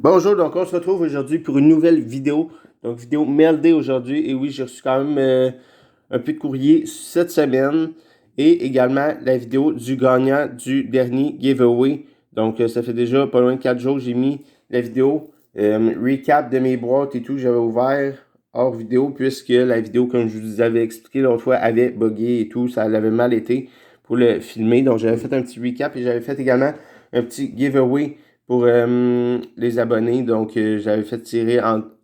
Bonjour, donc on se retrouve aujourd'hui pour une nouvelle vidéo. Donc vidéo Mail Day aujourd'hui. Et oui, j'ai reçu quand même un peu de courrier cette semaine. Et également la vidéo du gagnant du dernier giveaway. Donc ça fait déjà pas loin de 4 jours que j'ai mis la vidéo. Recap de mes boîtes et tout, j'avais ouvert hors vidéo puisque la vidéo, comme je vous avais expliqué l'autre fois, avait bugué et tout. Ça avait mal été pour le filmer. Donc j'avais fait un petit recap et j'avais fait également un petit giveaway pour les abonnés. Donc, j'avais fait tirer,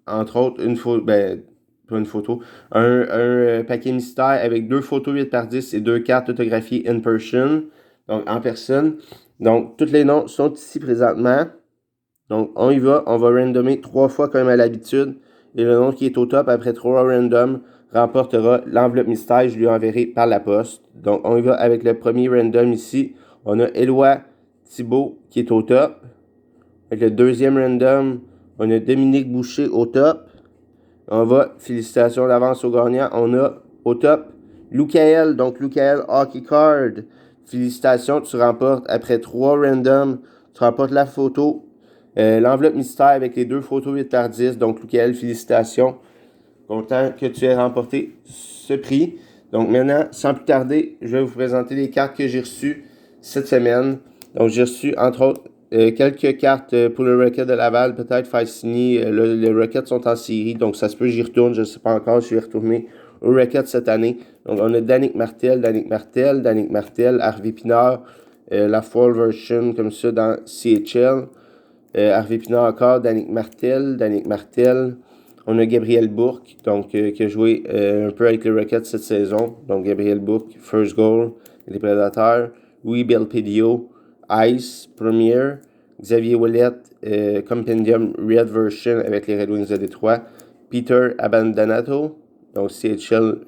entre autres, une photo, ben, pas une photo, un paquet mystère avec 2 photos 8 par 10 et 2 cartes autographiées in person, donc en personne. Donc, tous les noms sont ici présentement. Donc, on y va. On va randomer 3 fois comme à l'habitude. Et le nom qui est au top, après 3 random, remportera l'enveloppe mystère. Je lui enverrai par la poste. Donc, on y va avec le premier random ici. On a Éloi Thibault qui est au top. Avec le deuxième random, on a Dominique Boucher au top. On va, félicitations d'avance au gagnant. On a au top Loukael, donc Loukael Hockey Card. Félicitations, tu remportes après 3 randoms, tu remportes la photo, l'enveloppe mystère avec les 2 photos 8 par 10. Donc Loukael, félicitations. Content que tu aies remporté ce prix. Donc maintenant, sans plus tarder, je vais vous présenter les cartes que j'ai reçues cette semaine. Donc j'ai reçu entre autres quelques cartes pour le Rocket de Laval, peut-être faire signer. Les Rockets sont en série, donc ça se peut que j'y retourne. Je ne sais pas encore si je vais retourner au Rocket cette année. Donc on a Danick Martel, Harvey Pinard, la Fall version comme ça dans CHL. Harvey Pinard encore, Danick Martel. On a Gabriel Bourque, donc qui a joué un peu avec les Rockets cette saison. Donc Gabriel Bourque, first goal, les Prédateurs. Louis Belpedio, Ice, Premier. Xavier Ouellette, Compendium Red Version avec les Red Wings de Détroit. Peter Abandanato, donc CHL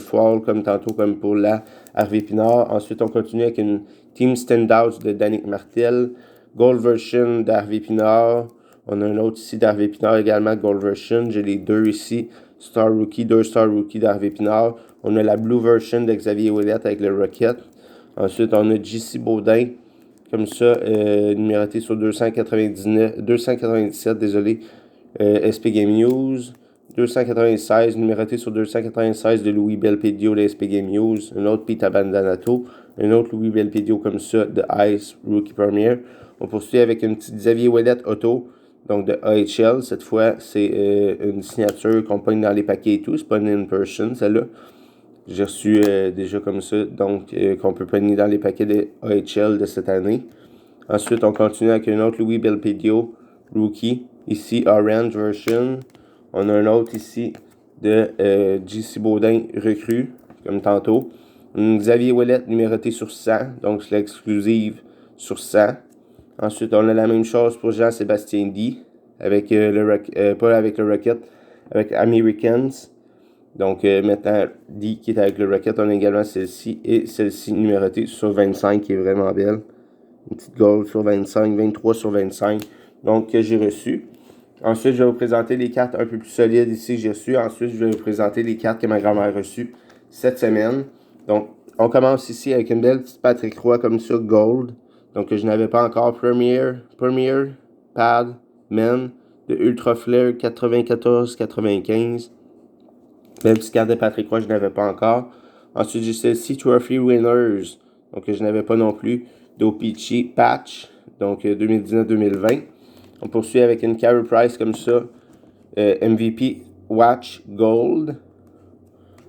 Fall comme tantôt, comme pour la Harvey Pinard. Ensuite, on continue avec une Team Standout de Danick Martel. Gold Version d'Harvey Pinard. On a un autre ici d'Harvey Pinard également, Gold Version. J'ai les 2 ici. Star Rookie, 2 Star Rookie d'Harvey Pinard. On a la Blue Version de Xavier Ouellette avec le Rocket. Ensuite, on a JC Baudin, comme ça, numéroté sur 297, désolé, SP Game News. 296, numéroté sur 296 de Louis Belpedio de SP Game News. Un autre Pete Abandanato. Un autre Louis Belpedio comme ça de Ice Rookie Premier. On poursuit avec une petite Xavier Ouellette Auto, donc de AHL. Cette fois, c'est une signature qu'on pogne dans les paquets et tout. C'est pas une in-person, celle-là. J'ai reçu déjà comme ça, donc qu'on peut pogner dans les paquets de AHL de cette année. Ensuite, on continue avec un autre Louis Belpedio Rookie. Ici, Orange Version. On a un autre ici de JC Baudin recrue, comme tantôt. Une Xavier Ouellette numéroté sur 100, donc c'est l'exclusive sur 100. Ensuite, on a la même chose pour Jean-Sébastien D, avec pas avec le Rocket, avec Americans. Donc maintenant, D qui est avec le Rocket, on a également celle-ci et celle-ci numérotée sur 25 qui est vraiment belle. Une petite gold sur 25, 23 sur 25, donc que j'ai reçu. Ensuite, je vais vous présenter les cartes un peu plus solides ici que j'ai reçues. Ensuite, je vais vous présenter les cartes que ma grand-mère a reçues cette semaine. Donc, on commence ici avec une belle petite Patrick Roy comme ça, gold. Donc, que je n'avais pas encore. Premier, Pad, Men, de Ultra Flare 94-95. Belle petite carte de Patrick Roy, je n'avais pas encore. Ensuite, j'ai celle-ci, Trophy Winners. Donc, que je n'avais pas non plus. D'Opichi Patch. Donc, 2019-2020. On poursuit avec une Carey Price comme ça. MVP Watch Gold.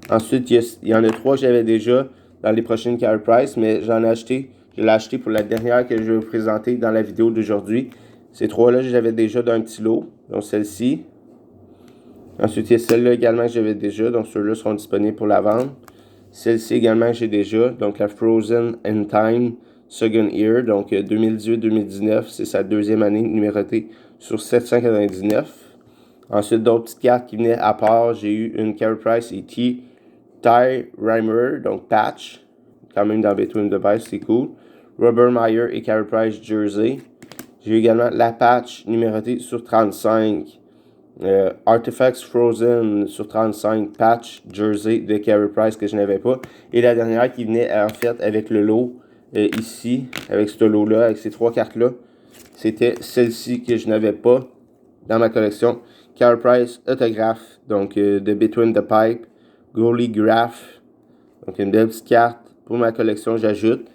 Ensuite, il y en a 3 que j'avais déjà dans les prochaines Carey Price, mais j'en ai acheté. Je l'ai acheté pour la dernière que je vais vous présenter dans la vidéo d'aujourd'hui. Ces 3-là, j'avais déjà dans un petit lot. Donc, celle-ci. Ensuite, il y a celle-là également que j'avais déjà. Donc, ceux-là seront disponibles pour la vente. Celle-ci également que j'ai déjà. Donc, la Frozen in Time Second Year. Donc, 2018-2019. C'est sa deuxième année numérotée sur 799. Ensuite, d'autres petites cartes qui venaient à part. J'ai eu une Carey Price et Ty Reimer. Donc, Patch. Quand même dans Between the Best, c'est cool. Robert Meyer et Carey Price Jersey. J'ai eu également la Patch numérotée sur 35. Artifacts Frozen sur 35, Patch, Jersey de Carey Price que je n'avais pas. Et la dernière qui venait en fait avec le lot ici, avec ce lot-là, avec ces 3 cartes-là, c'était celle-ci que je n'avais pas dans ma collection. Carey Price autographe, donc de Between the Pipe, Goalie Graph, donc une belle petite carte pour ma collection, j'ajoute.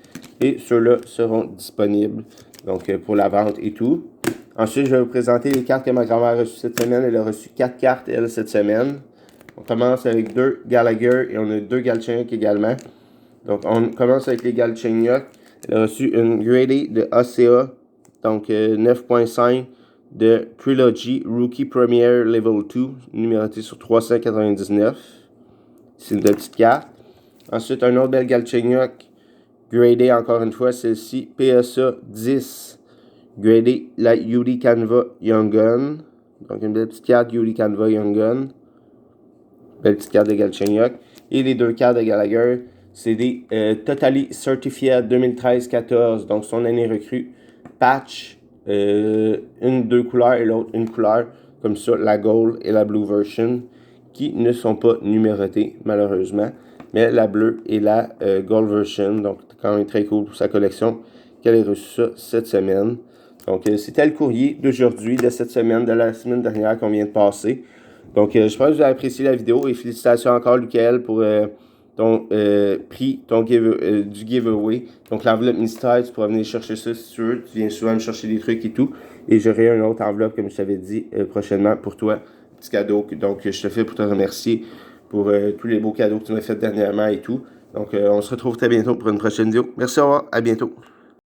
Et ceux-là seront disponibles donc pour la vente et tout. Ensuite, je vais vous présenter les cartes que ma grand-mère a reçues cette semaine. Elle a reçu 4 cartes, elle, cette semaine. On commence avec 2 Gallagher et on a 2 Galchenyuk également. Donc, on commence avec les Galchenyuk. Elle a reçu une Grady de ACA, donc 9.5 de Trilogy Rookie Premier Level 2, numérotée sur 399. C'est une petite carte. Ensuite, un autre bel Galchenyuk, gradé encore une fois, celle-ci, PSA 10, gradé la Yuri Canva Young Gun. Donc, une belle petite carte Yuri Canva Young Gun. Belle petite carte de Galchenyuk. Et les 2 cartes de Gallagher, c'est des Totally Certified 2013-14, donc son année recrue. Patch, une 2 couleurs et l'autre une couleur, comme ça, la Gold et la Blue version, qui ne sont pas numérotées, malheureusement. Mais la bleue et la Gold version, donc quand même très cool pour sa collection, qu'elle ait reçu ça cette semaine. Donc, c'était le courrier d'aujourd'hui, de cette semaine, de la semaine dernière qu'on vient de passer. Donc, je pense que vous avez apprécié la vidéo et félicitations encore, Michael, pour ton prix du giveaway. Donc, l'enveloppe mystère, tu pourras venir chercher ça si tu veux. Tu viens souvent me chercher des trucs et tout. Et j'aurai une autre enveloppe, comme je t'avais dit, prochainement pour toi. Petit cadeau. Donc, je te fais pour te remercier pour tous les beaux cadeaux que tu m'as fait dernièrement et tout. Donc, on se retrouve très bientôt pour une prochaine vidéo. Merci, au revoir. À bientôt.